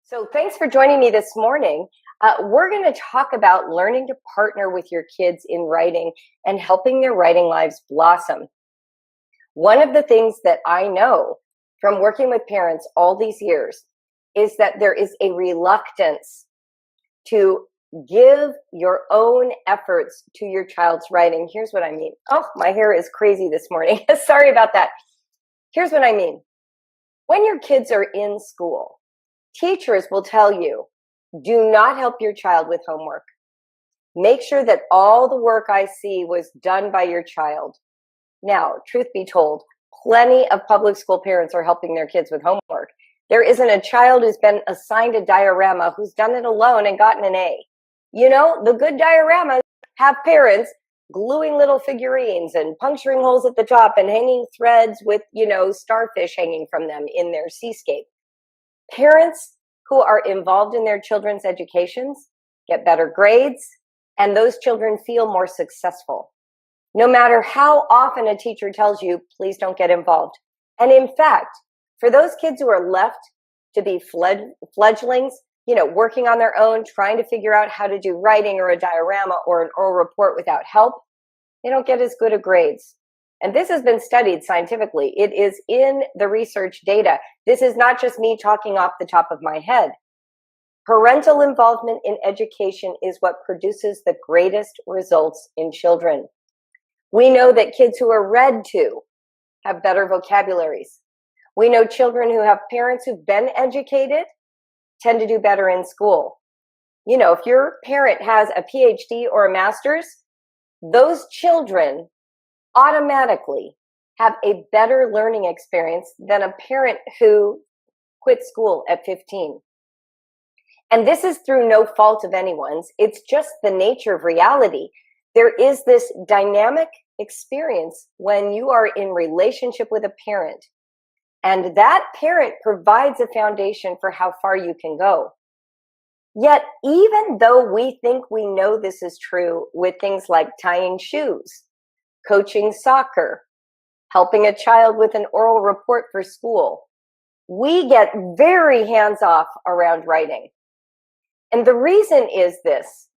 So thanks for joining me this morning. We're going to talk about learning to partner with your kids in writing and helping their writing lives blossom. One of the things that I know from working with parents all these years is that there is a reluctance to give your own efforts to your child's writing. Here's what I mean. Oh, my hair is crazy this morning. Sorry about that. Here's what I mean. When your kids are in school, teachers will tell you, do not help your child with homework. Make sure that all the work I see was done by your child. Now, truth be told, plenty of public school parents are helping their kids with homework. There isn't a child who's been assigned a diorama who's done it alone and gotten an A. You know, the good dioramas have parents gluing little figurines and puncturing holes at the top and hanging threads with, starfish hanging from them in their seascape. Parents who are involved in their children's educations get better grades, and those children feel more successful. No matter how often a teacher tells you, please don't get involved. And in fact, for those kids who are left to be fledglings, working on their own, trying to figure out how to do writing or a diorama or an oral report without help, they don't get as good of grades. And this has been studied scientifically. It is in the research data. This is not just me talking off the top of my head. Parental involvement in education is what produces the greatest results in children. We know that kids who are read to have better vocabularies. We know children who have parents who've been educated tend to do better in school. If your parent has a PhD or a master's, those children automatically have a better learning experience than a parent who quit school at 15. And this is through no fault of anyone's. It's just the nature of reality. There is this dynamic experience when you are in relationship with a parent, and that parent provides a foundation for how far you can go. Yet, even though we think we know this is true with things like tying shoes, coaching soccer, helping a child with an oral report for school, we get very hands-off around writing. And the reason is this.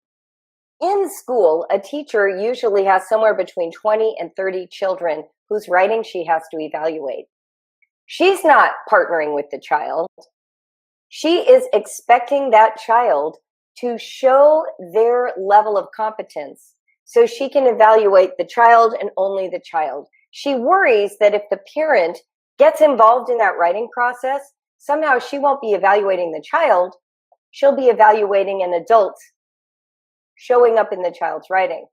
In school, a teacher usually has somewhere between 20 and 30 children whose writing she has to evaluate. She's not partnering with the child. She is expecting that child to show their level of competence so she can evaluate the child and only the child. She worries that if the parent gets involved in that writing process, somehow she won't be evaluating the child. She'll be evaluating an adult showing up in the child's writing.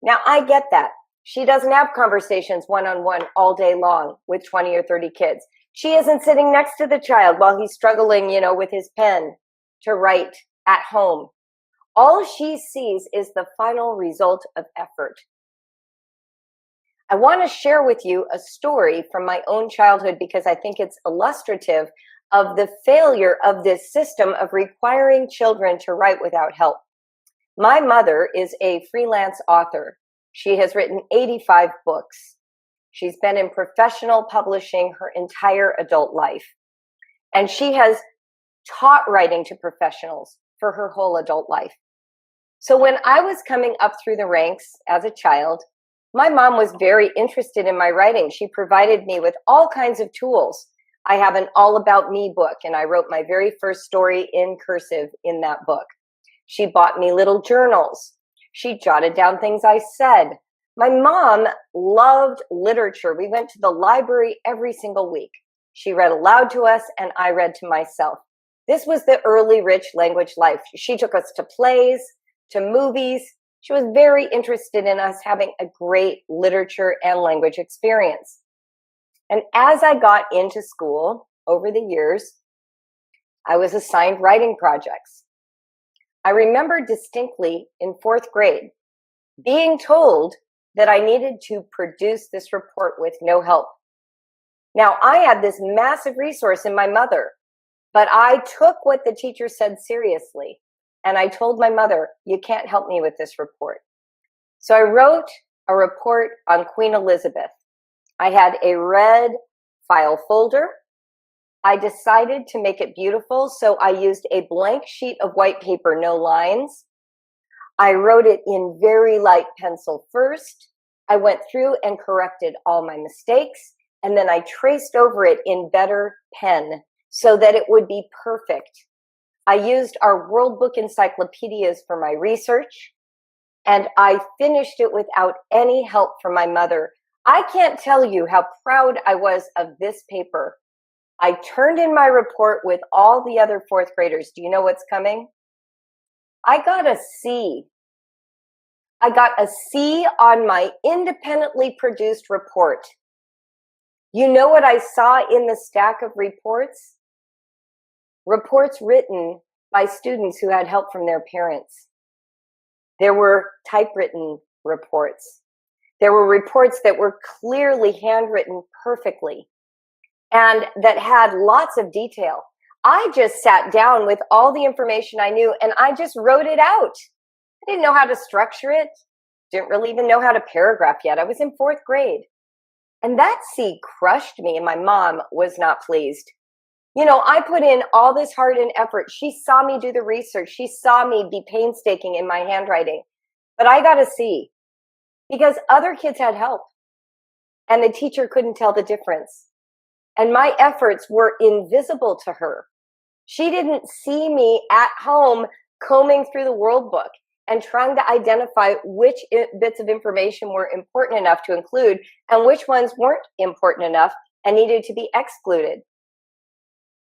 Now, I get that. She doesn't have conversations one-on-one all day long with 20 or 30 kids. She isn't sitting next to the child while he's struggling, with his pen to write at home. All she sees is the final result of effort. I want to share with you a story from my own childhood because I think it's illustrative of the failure of this system of requiring children to write without help. My mother is a freelance author. She has written 85 books. She's been in professional publishing her entire adult life. And she has taught writing to professionals for her whole adult life. So when I was coming up through the ranks as a child, my mom was very interested in my writing. She provided me with all kinds of tools. I have an All About Me book, and I wrote my very first story in cursive in that book. She bought me little journals. She jotted down things I said. My mom loved literature. We went to the library every single week. She read aloud to us, and I read to myself. This was the early rich language life. She took us to plays, to movies. She was very interested in us having a great literature and language experience. And as I got into school over the years, I was assigned writing projects. I remember distinctly in 4th grade being told that I needed to produce this report with no help. Now, I had this massive resource in my mother, but I took what the teacher said seriously. And I told my mother, you can't help me with this report. So I wrote a report on Queen Elizabeth. I had a red file folder. I decided to make it beautiful, so I used a blank sheet of white paper, no lines. I wrote it in very light pencil first. I went through and corrected all my mistakes, and then I traced over it in better pen so that it would be perfect. I used our World Book encyclopedias for my research, and I finished it without any help from my mother. I can't tell you how proud I was of this paper. I turned in my report with all the other fourth graders. Do you know what's coming? I got a C. I got a C on my independently produced report. You know what I saw in the stack of reports? Reports written by students who had help from their parents. There were typewritten reports. There were reports that were clearly handwritten perfectly and that had lots of detail. I just sat down with all the information I knew and I just wrote it out. I didn't know how to structure it. Didn't really even know how to paragraph yet. I was in fourth grade. And that C crushed me, and my mom was not pleased. You know, I put in all this heart and effort. She saw me do the research. She saw me be painstaking in my handwriting. But I got a C because other kids had help and the teacher couldn't tell the difference. And my efforts were invisible to her. She didn't see me at home combing through the World Book and trying to identify which bits of information were important enough to include and which ones weren't important enough and needed to be excluded.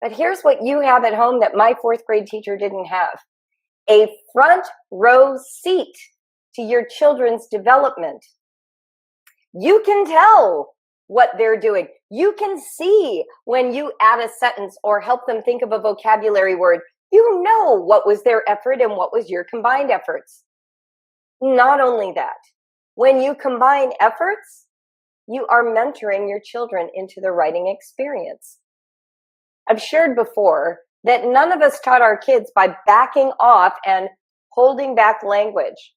But here's what you have at home that my fourth grade teacher didn't have: a front row seat to your children's development. You can tell what they're doing. You can see when you add a sentence or help them think of a vocabulary word. You know what was their effort and what was your combined efforts. Not only that, when you combine efforts, you are mentoring your children into the writing experience. I've shared before that none of us taught our kids by backing off and holding back language.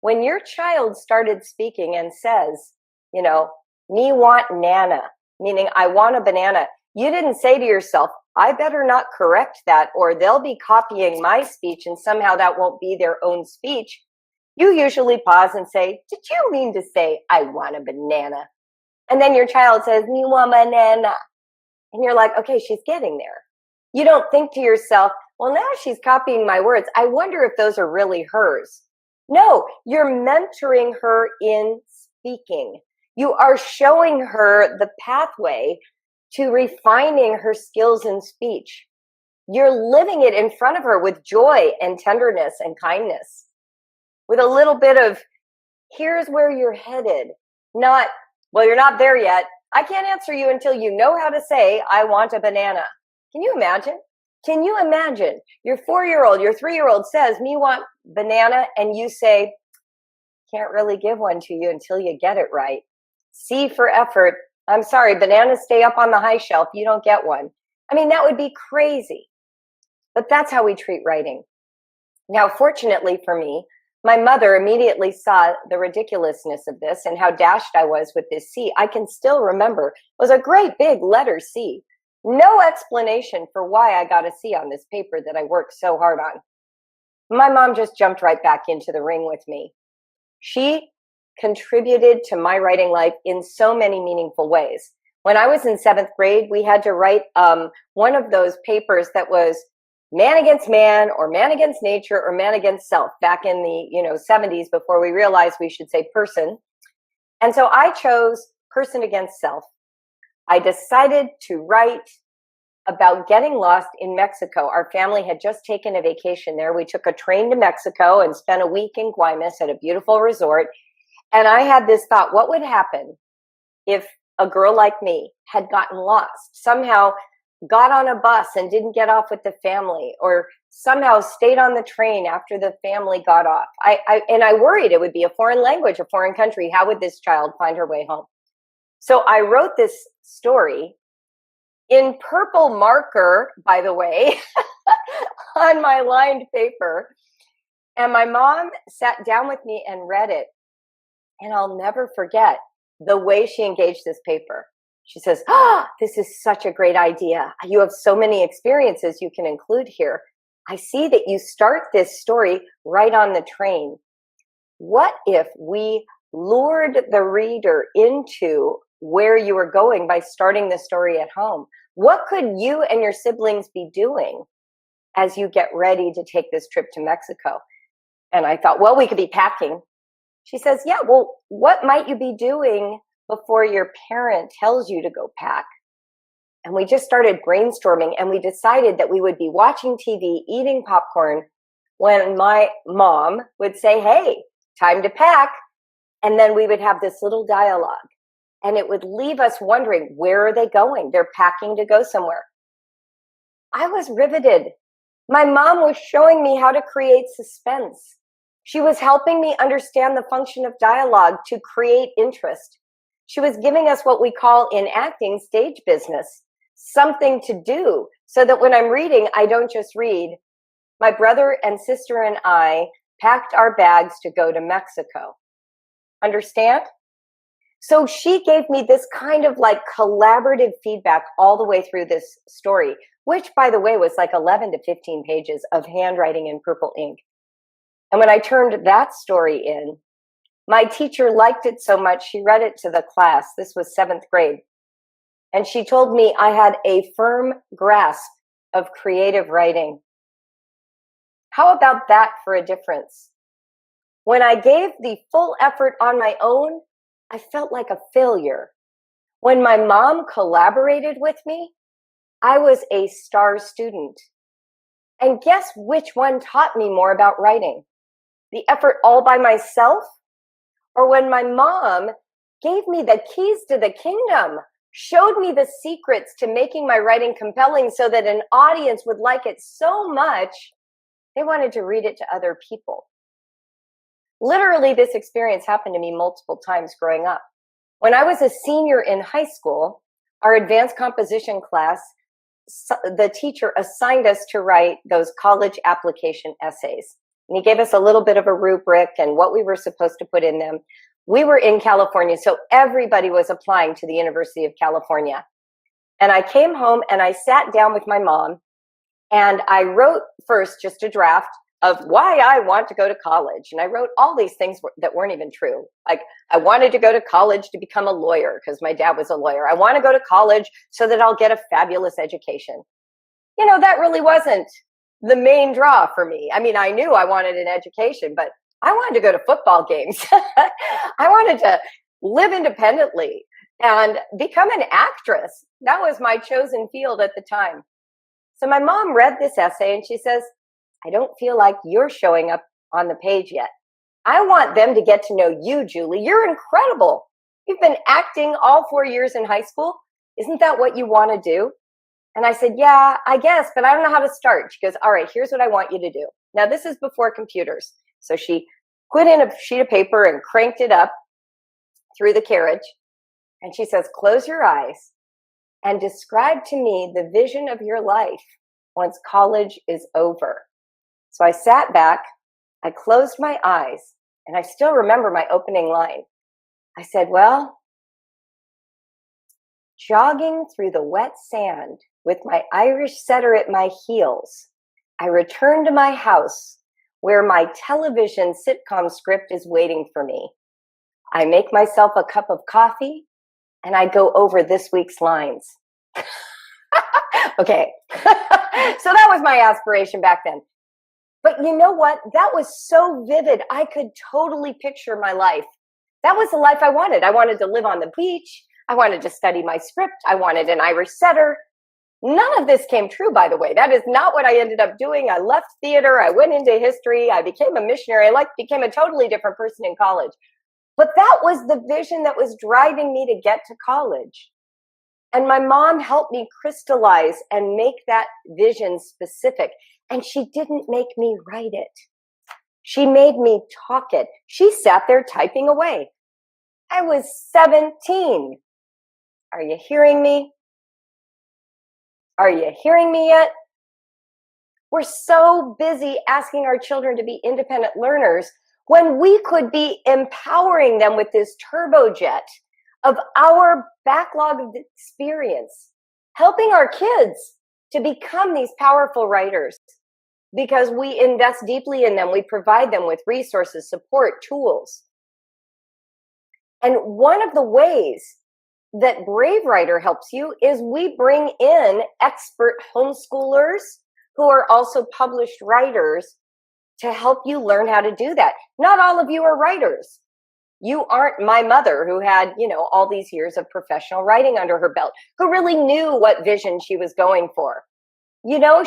When your child started speaking and says, you know, me want nana, meaning I want a banana, you didn't say to yourself, I better not correct that or they'll be copying my speech and somehow that won't be their own speech. You usually pause and say, did you mean to say I want a banana? And then your child says, me want banana. And you're like, okay, she's getting there. You don't think to yourself, well, now she's copying my words. I wonder if those are really hers. No, you're mentoring her in speaking. You are showing her the pathway to refining her skills in speech. You're living it in front of her with joy and tenderness and kindness, with a little bit of, here's where you're headed. Not, well, you're not there yet. I can't answer you until you know how to say, I want a banana. Can you imagine? Can you imagine your 4-year-old, your 3-year-old says, me want banana, and you say, can't really give one to you until you get it right. C for effort. I'm sorry, bananas stay up on the high shelf. You don't get one. I mean, that would be crazy. But that's how we treat writing. Now, fortunately for me, my mother immediately saw the ridiculousness of this and how dashed I was with this C. I can still remember. It was a great big letter C. No explanation for why I got a C on this paper that I worked so hard on. My mom just jumped right back into the ring with me. She contributed to my writing life in so many meaningful ways. When I was in 7th grade, we had to write one of those papers that was man against man or man against nature or man against self back in the 70s before we realized we should say person. And so I chose person against self. I decided to write about getting lost in Mexico. Our family had just taken a vacation there. We took a train to Mexico and spent a week in Guaymas at a beautiful resort. And I had this thought, what would happen if a girl like me had gotten lost, somehow got on a bus and didn't get off with the family, or somehow stayed on the train after the family got off? I worried it would be a foreign language, a foreign country. How would this child find her way home? So I wrote this story in purple marker, by the way, on my lined paper. And my mom sat down with me and read it. And I'll never forget the way she engaged this paper. She says, this is such a great idea. You have so many experiences you can include here. I see that you start this story right on the train. What if we lured the reader into where you were going by starting the story at home? What could you and your siblings be doing as you get ready to take this trip to Mexico? And I thought, well, we could be packing. She says, yeah, well, what might you be doing before your parent tells you to go pack? And we just started brainstorming, and we decided that we would be watching TV, eating popcorn, when my mom would say, hey, time to pack. And then we would have this little dialogue, and it would leave us wondering, where are they going? They're packing to go somewhere. I was riveted. My mom was showing me how to create suspense. She was helping me understand the function of dialogue to create interest. She was giving us what we call in acting stage business, something to do, so that when I'm reading, I don't just read. My brother and sister and I packed our bags to go to Mexico. Understand? So she gave me this kind of like collaborative feedback all the way through this story, which, by the way, was like 11 to 15 pages of handwriting in purple ink. And when I turned that story in, my teacher liked it so much, she read it to the class. This was 7th grade. And she told me I had a firm grasp of creative writing. How about that for a difference? When I gave the full effort on my own, I felt like a failure. When my mom collaborated with me, I was a star student. And guess which one taught me more about writing? The effort all by myself, or when my mom gave me the keys to the kingdom, showed me the secrets to making my writing compelling so that an audience would like it so much, they wanted to read it to other people. Literally, this experience happened to me multiple times growing up. When I was a senior in high school, our advanced composition class, the teacher assigned us to write those college application essays. And he gave us a little bit of a rubric and what we were supposed to put in them. We were in California, so everybody was applying to the University of California. And I came home and I sat down with my mom, and I wrote first just a draft of why I want to go to college. And I wrote all these things that weren't even true. Like, I wanted to go to college to become a lawyer because my dad was a lawyer. I want to go to college so that I'll get a fabulous education. You know, that really wasn't the main draw for me. I mean, I knew I wanted an education, but I wanted to go to football games. I wanted to live independently and become an actress. That was my chosen field at the time. So my mom read this essay and she says, I don't feel like you're showing up on the page yet. I want them to get to know you, Julie. You're incredible. You've been acting all 4 years in high school. Isn't that what you want to do? And I said, yeah, I guess, but I don't know how to start. She goes, all right, here's what I want you to do. Now, this is before computers. So she put in a sheet of paper and cranked it up through the carriage. And she says, close your eyes and describe to me the vision of your life once college is over. So I sat back, I closed my eyes, and I still remember my opening line. I said, well, jogging through the wet sand with my Irish setter at my heels, I return to my house where my television sitcom script is waiting for me. I make myself a cup of coffee and I go over this week's lines. Okay. So that was my aspiration back then. But you know what? That was so vivid. I could totally picture my life. That was the life I wanted. I wanted to live on the beach. I wanted to study my script. I wanted an Irish setter. None of this came true, by the way. That is not what I ended up doing. I left theater. I went into history. I became a missionary. I became a totally different person in college. But that was the vision that was driving me to get to college. And my mom helped me crystallize and make that vision specific. And she didn't make me write it. She made me talk it. She sat there typing away. I was 17. Are you hearing me? Are you hearing me yet? We're so busy asking our children to be independent learners when we could be empowering them with this turbojet of our backlog of experience, helping our kids to become these powerful writers because we invest deeply in them. We provide them with resources, support, tools. And one of the ways that Brave Writer helps you is we bring in expert homeschoolers who are also published writers to help you learn how to do that. Not all of you are writers. You aren't my mother who had, all these years of professional writing under her belt, who really knew what vision she was going for.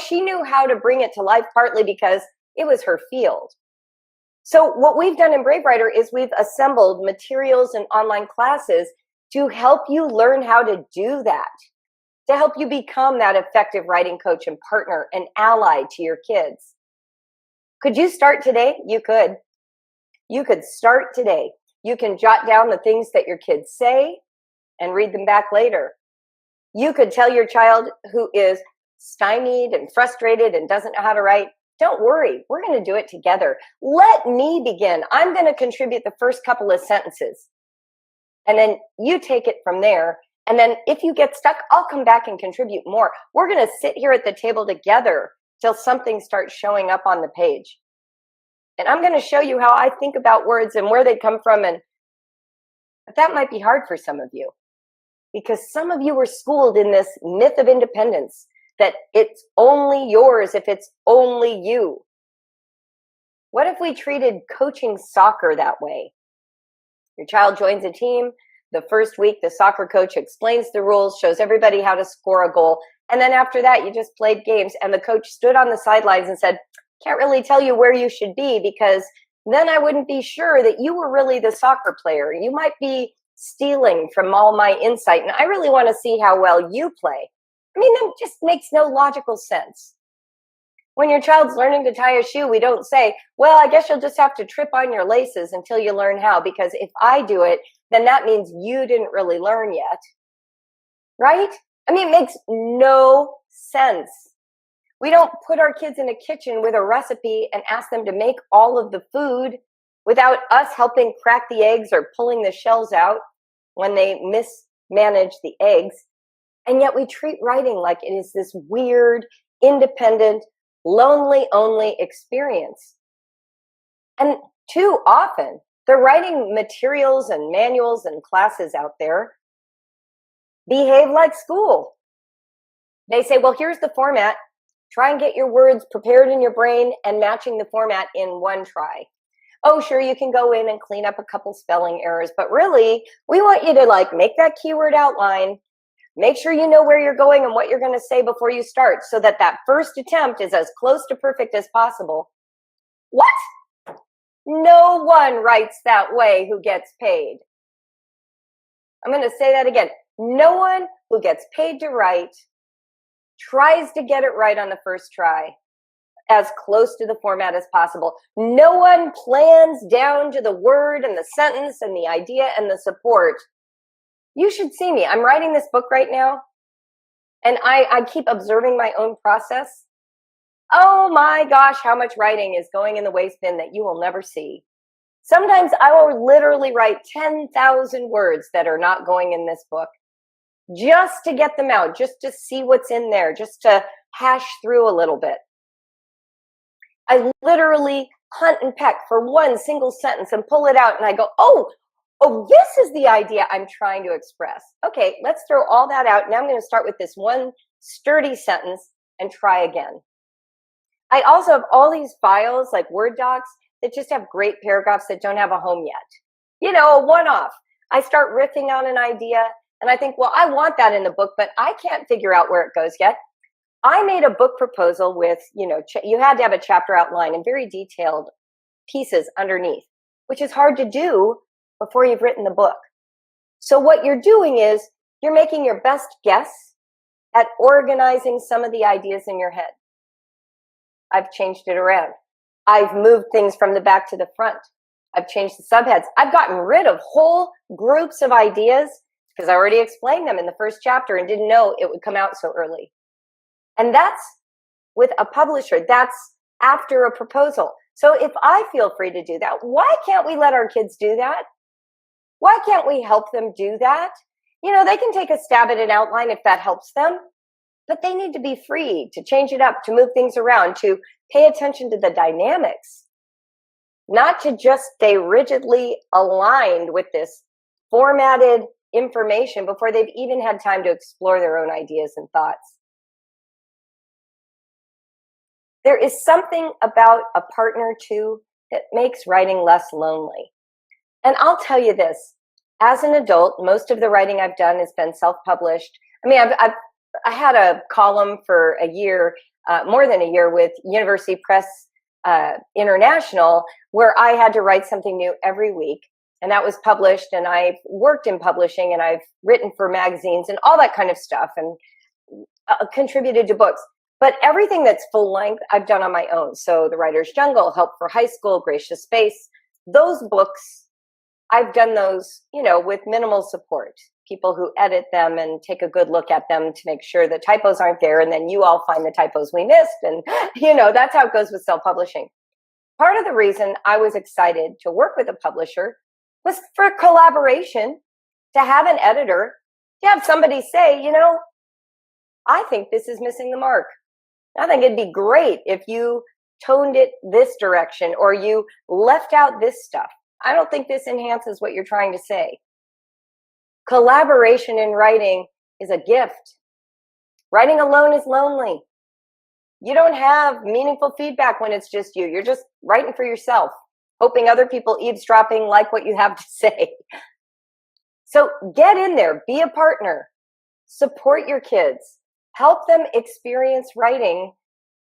She knew how to bring it to life partly because it was her field. So what we've done in Brave Writer is we've assembled materials and online classes to help you learn how to do that, to help you become that effective writing coach and partner and ally to your kids. Could you start today? You could. You could start today. You can jot down the things that your kids say and read them back later. You could tell your child who is stymied and frustrated and doesn't know how to write, don't worry, we're going to do it together. Let me begin. I'm going to contribute the first couple of sentences. And then you take it from there. And then if you get stuck, I'll come back and contribute more. We're going to sit here at the table together till something starts showing up on the page. And I'm going to show you how I think about words and where they come from. But that might be hard for some of you because some of you were schooled in this myth of independence that it's only yours if it's only you. What if we treated coaching soccer that way? Your child joins a team. The first week, the soccer coach explains the rules, shows everybody how to score a goal. And then after that, you just played games. And the coach stood on the sidelines and said, can't really tell you where you should be because then I wouldn't be sure that you were really the soccer player. You might be stealing from all my insight. And I really want to see how well you play. I mean, that just makes no logical sense. When your child's learning to tie a shoe, we don't say, well, I guess you'll just have to trip on your laces until you learn how, because if I do it, then that means you didn't really learn yet. Right? I mean, it makes no sense. We don't put our kids in a kitchen with a recipe and ask them to make all of the food without us helping crack the eggs or pulling the shells out when they mismanage the eggs. And yet we treat writing like it is this weird, independent, lonely-only experience. And too often, the writing materials and manuals and classes out there behave like school. They say, well, here's the format. Try and get your words prepared in your brain and matching the format in one try. Oh, sure, you can go in and clean up a couple spelling errors, but really, we want you to make that keyword outline. Make sure you know where you're going and what you're going to say before you start so that that first attempt is as close to perfect as possible. What? No one writes that way who gets paid. I'm going to say that again. No one who gets paid to write tries to get it right on the first try, as close to the format as possible. No one plans down to the word and the sentence and the idea and the support. You should see me. I'm writing this book right now, and I keep observing my own process. Oh my gosh, how much writing is going in the waste bin that you will never see. Sometimes I will literally write 10,000 words that are not going in this book just to get them out, just to see what's in there, just to hash through a little bit. I literally hunt and peck for one single sentence and pull it out, and I go, oh, this is the idea I'm trying to express. Okay, let's throw all that out. Now I'm going to start with this one sturdy sentence and try again. I also have all these files like Word docs that just have great paragraphs that don't have a home yet. A one-off. I start riffing on an idea and I think, well, I want that in the book, but I can't figure out where it goes yet. I made a book proposal with, you had to have a chapter outline and very detailed pieces underneath, which is hard to do before you've written the book. So what you're doing is you're making your best guess at organizing some of the ideas in your head. I've changed it around. I've moved things from the back to the front. I've changed the subheads. I've gotten rid of whole groups of ideas because I already explained them in the first chapter and didn't know it would come out so early. And that's with a publisher. That's after a proposal. So if I feel free to do that, why can't we let our kids do that? Why can't we help them do that? They can take a stab at an outline if that helps them, but they need to be free to change it up, to move things around, to pay attention to the dynamics, not to just stay rigidly aligned with this formatted information before they've even had time to explore their own ideas and thoughts. There is something about a partner, too, that makes writing less lonely. And I'll tell you this, as an adult, most of the writing I've done has been self-published. I mean, I had a column for a year, more than a year, with University Press International, where I had to write something new every week. And that was published, and I've worked in publishing, and I've written for magazines and all that kind of stuff, and contributed to books. But everything that's full length, I've done on my own. So The Writer's Jungle, Help for High School, Gracious Space, those books, I've done those, with minimal support. People who edit them and take a good look at them to make sure the typos aren't there, and then you all find the typos we missed. And, that's how it goes with self-publishing. Part of the reason I was excited to work with a publisher was for collaboration, to have an editor, to have somebody say, I think this is missing the mark. I think it'd be great if you toned it this direction, or you left out this stuff. I don't think this enhances what you're trying to say. Collaboration in writing is a gift. Writing alone is lonely. You don't have meaningful feedback when it's just you. You're just writing for yourself, hoping other people eavesdropping like what you have to say. So get in there, be a partner, support your kids, help them experience writing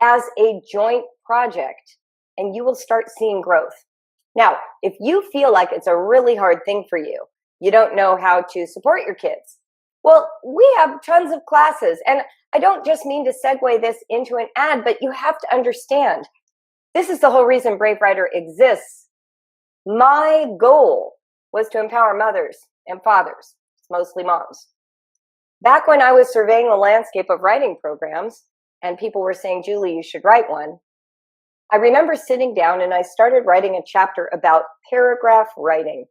as a joint project, and you will start seeing growth. Now, if you feel like it's a really hard thing for you, you don't know how to support your kids, well, we have tons of classes. And I don't just mean to segue this into an ad, but you have to understand, this is the whole reason Brave Writer exists. My goal was to empower mothers and fathers, it's mostly moms. Back when I was surveying the landscape of writing programs and people were saying, Julie, you should write one, I remember sitting down and I started writing a chapter about paragraph writing.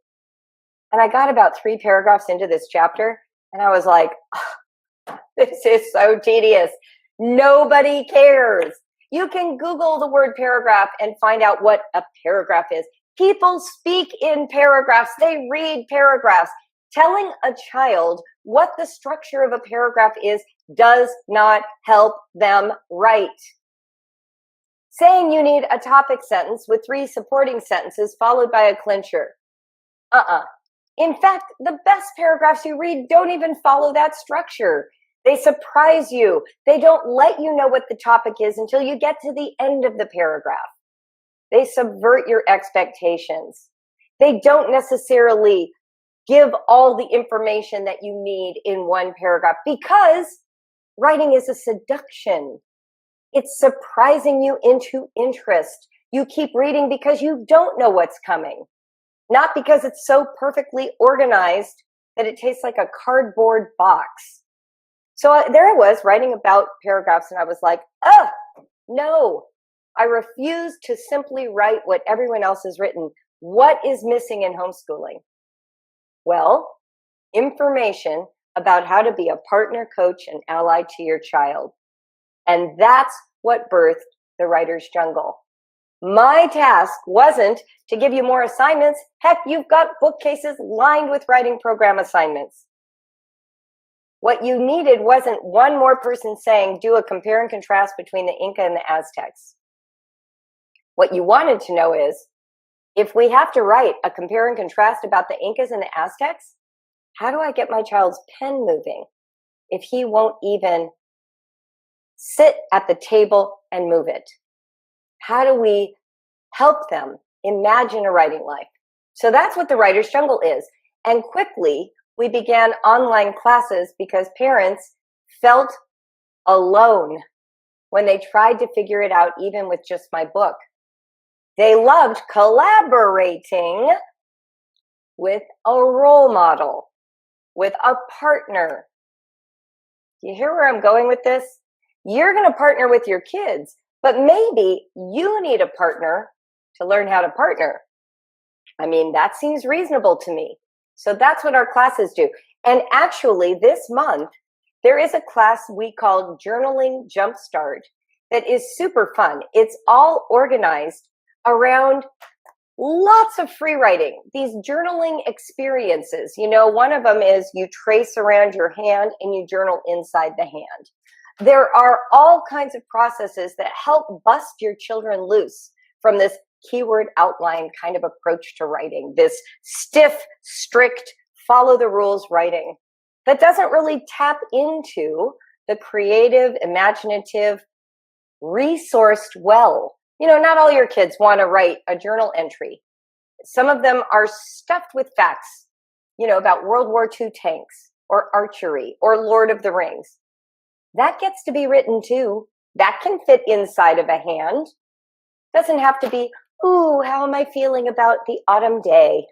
And I got about 3 paragraphs into this chapter and I was like, oh, this is so tedious. Nobody cares. You can Google the word paragraph and find out what a paragraph is. People speak in paragraphs. They read paragraphs. Telling a child what the structure of a paragraph is does not help them write. Saying you need a topic sentence with 3 supporting sentences followed by a clincher. In fact, the best paragraphs you read don't even follow that structure. They surprise you. They don't let you know what the topic is until you get to the end of the paragraph. They subvert your expectations. They don't necessarily give all the information that you need in one paragraph, because writing is a seduction. It's surprising you into interest. You keep reading because you don't know what's coming, not because it's so perfectly organized that it tastes like a cardboard box. So there I was writing about paragraphs, and I was like, no, I refuse to simply write what everyone else has written. What is missing in homeschooling? Well, information about how to be a partner, coach, and ally to your child. And that's what birthed the Writer's Jungle. My task wasn't to give you more assignments. Heck, you've got bookcases lined with writing program assignments. What you needed wasn't one more person saying, do a compare and contrast between the Inca and the Aztecs. What you wanted to know is, if we have to write a compare and contrast about the Incas and the Aztecs, how do I get my child's pen moving if he won't even sit at the table and move it? How do we help them imagine a writing life? So that's what the Writer's Jungle is. And quickly, we began online classes because parents felt alone when they tried to figure it out, even with just my book. They loved collaborating with a role model, with a partner. You hear where I'm going with this? You're going to partner with your kids, but maybe you need a partner to learn how to partner. I mean, that seems reasonable to me. So that's what our classes do. And actually, this month, there is a class we call Journaling Jumpstart that is super fun. It's all organized around lots of free writing, these journaling experiences. You know, one of them is you trace around your hand and you journal inside the hand. There are all kinds of processes that help bust your children loose from this keyword outline kind of approach to writing, this stiff, strict, follow the rules writing that doesn't really tap into the creative, imaginative, resourced well. You know, not all your kids want to write a journal entry. Some of them are stuffed with facts, you know, about World War II tanks or archery or Lord of the Rings. That gets to be written too. That can fit inside of a hand. Doesn't have to be, ooh, how am I feeling about the autumn day?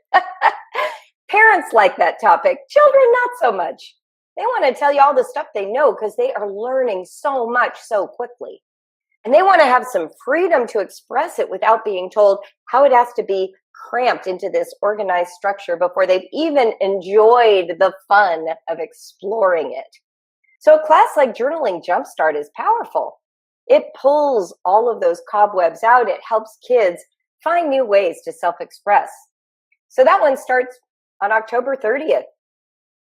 Parents like that topic. Children, not so much. They want to tell you all the stuff they know because they are learning so much so quickly. And they want to have some freedom to express it without being told how it has to be cramped into this organized structure before they've even enjoyed the fun of exploring it. So a class like Journaling Jumpstart is powerful. It pulls all of those cobwebs out. It helps kids find new ways to self-express. So that one starts on October 30th.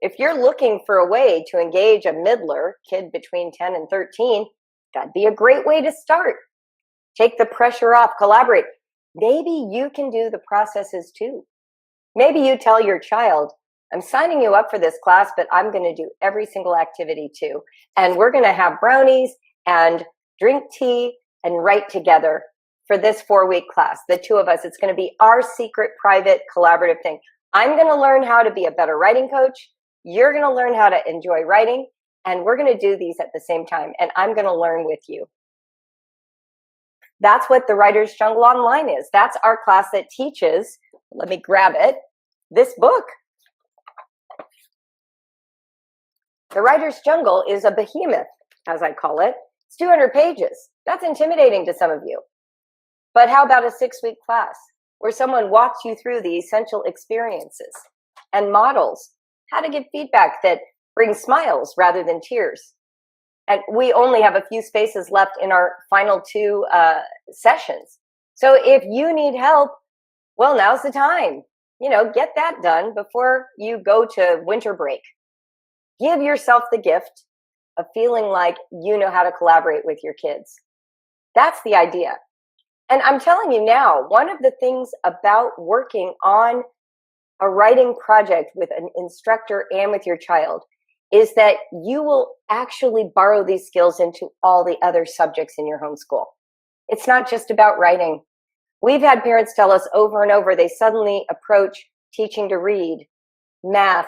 If you're looking for a way to engage a middler, kid between 10 and 13, that'd be a great way to start. Take the pressure off, collaborate. Maybe you can do the processes too. Maybe you tell your child, I'm signing you up for this class, but I'm going to do every single activity too. And we're going to have brownies and drink tea and write together for this 4-week class. The two of us, it's going to be our secret, private, collaborative thing. I'm going to learn how to be a better writing coach. You're going to learn how to enjoy writing. And we're going to do these at the same time. And I'm going to learn with you. That's what the Writer's Jungle Online is. That's our class that teaches, let me grab it, this book. The Writer's Jungle is a behemoth, as I call it. It's 200 pages. That's intimidating to some of you. But how about a 6-week class where someone walks you through the essential experiences and models how to give feedback that brings smiles rather than tears? And we only have a few spaces left in our final 2 sessions. So if you need help, well, now's the time. You know, get that done before you go to winter break. Give yourself the gift of feeling like you know how to collaborate with your kids. That's the idea. And I'm telling you now, one of the things about working on a writing project with an instructor and with your child is that you will actually borrow these skills into all the other subjects in your homeschool. It's not just about writing. We've had parents tell us over and over they suddenly approach teaching to read, math,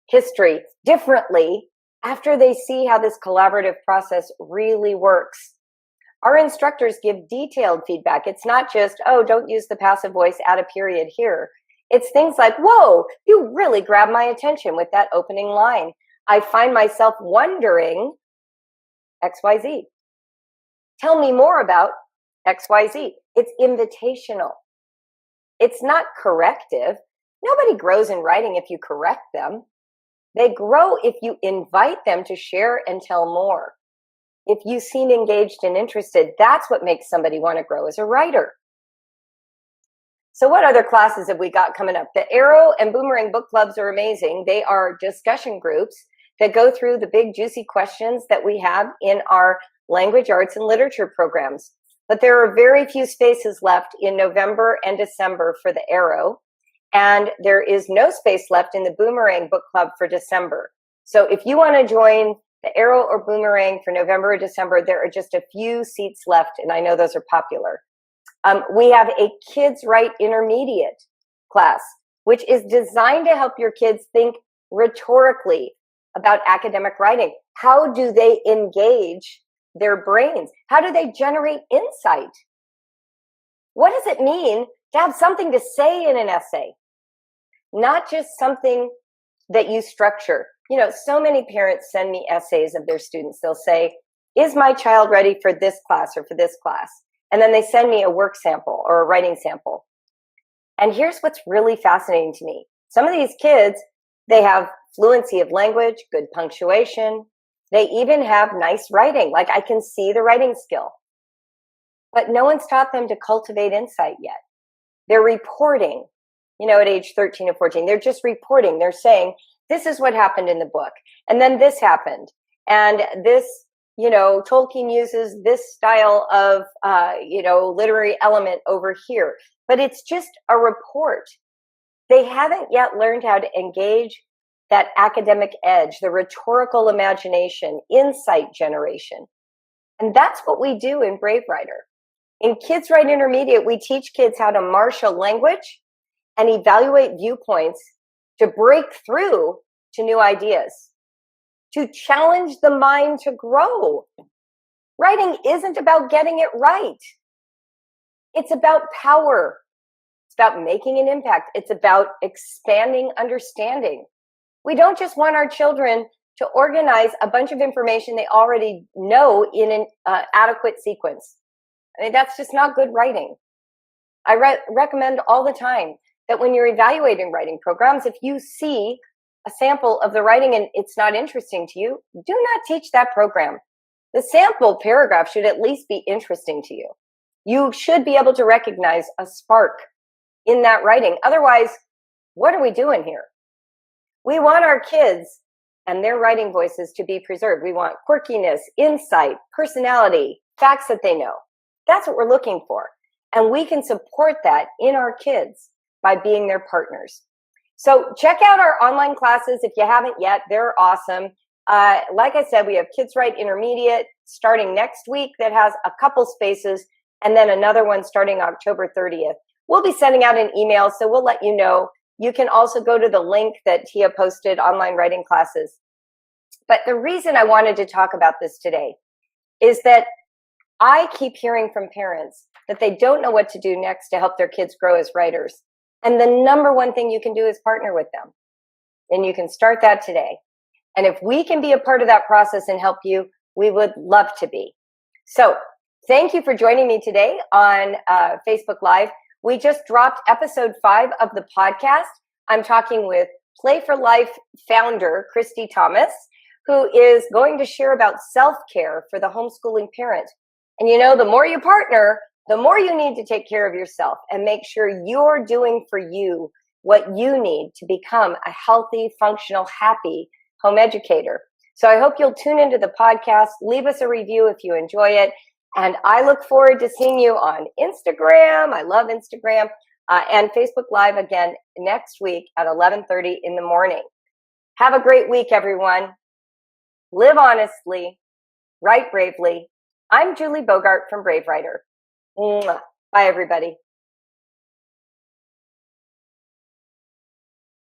history differently after they see how this collaborative process really works. Our instructors give detailed feedback. It's not just, oh, don't use the passive voice, add a period here. It's things like, whoa, you really grabbed my attention with that opening line. I find myself wondering XYZ. Tell me more about XYZ. It's invitational. It's not corrective. Nobody grows in writing if you correct them. They grow if you invite them to share and tell more. If you seem engaged and interested, that's what makes somebody want to grow as a writer. So what other classes have we got coming up? The Arrow and Boomerang book clubs are amazing. They are discussion groups that go through the big juicy questions that we have in our language arts and literature programs. But there are very few spaces left in November and December for the Arrow. And there is no space left in the Boomerang book club for December. So if you want to join the Arrow or Boomerang for November or December, there are just a few seats left, and I know those are popular. We have a Kids Write Intermediate class, which is designed to help your kids think rhetorically about academic writing. How do they engage their brains? How do they generate insight? What does it mean to have something to say in an essay? Not just something that you structure. You know, so many parents send me essays of their students. They'll say, is my child ready for this class or for this class? And then they send me a work sample or a writing sample. And here's what's really fascinating to me. Some of these kids, they have fluency of language, good punctuation. They even have nice writing. Like, I can see the writing skill. But no one's taught them to cultivate insight yet. They're reporting, at age 13 or 14. They're just reporting. They're saying, this is what happened in the book. And then this happened. And this, Tolkien uses this style of, literary element over here. But it's just a report. They haven't yet learned how to engage that academic edge, the rhetorical imagination, insight generation. And that's what we do in Brave Writer. In Kids Write Intermediate, we teach kids how to marshal language and evaluate viewpoints to break through to new ideas, to challenge the mind to grow. Writing isn't about getting it right. It's about power. It's about making an impact. It's about expanding understanding. We don't just want our children to organize a bunch of information they already know in an adequate sequence. I mean, that's just not good writing. I recommend all the time that when you're evaluating writing programs, if you see a sample of the writing and it's not interesting to you, do not teach that program. The sample paragraph should at least be interesting to you. You should be able to recognize a spark in that writing. Otherwise, what are we doing here? We want our kids and their writing voices to be preserved. We want quirkiness, insight, personality, facts that they know. That's what we're looking for. And we can support that in our kids by being their partners. So check out our online classes if you haven't yet. They're awesome. Like I said, we have Kids Write Intermediate starting next week that has a couple spaces, and then another one starting October 30th. We'll be sending out an email, so we'll let you know. You can also go to the link that Tia posted, online writing classes. But the reason I wanted to talk about this today is that I keep hearing from parents that they don't know what to do next to help their kids grow as writers. And the number one thing you can do is partner with them. And you can start that today. And if we can be a part of that process and help you, we would love to be. So thank you for joining me today on Facebook Live. We just dropped episode 5 of the podcast. I'm talking with Play for Life founder, Christy Thomas, who is going to share about self-care for the homeschooling parent. And the more you partner, the more you need to take care of yourself and make sure you're doing for you what you need to become a healthy, functional, happy home educator. So I hope you'll tune into the podcast, leave us a review if you enjoy it. And I look forward to seeing you on Instagram. I love Instagram and Facebook Live again next week at 11:30 in the morning. Have a great week, everyone. Live honestly, write bravely. I'm Julie Bogart from Brave Writer. Bye, everybody.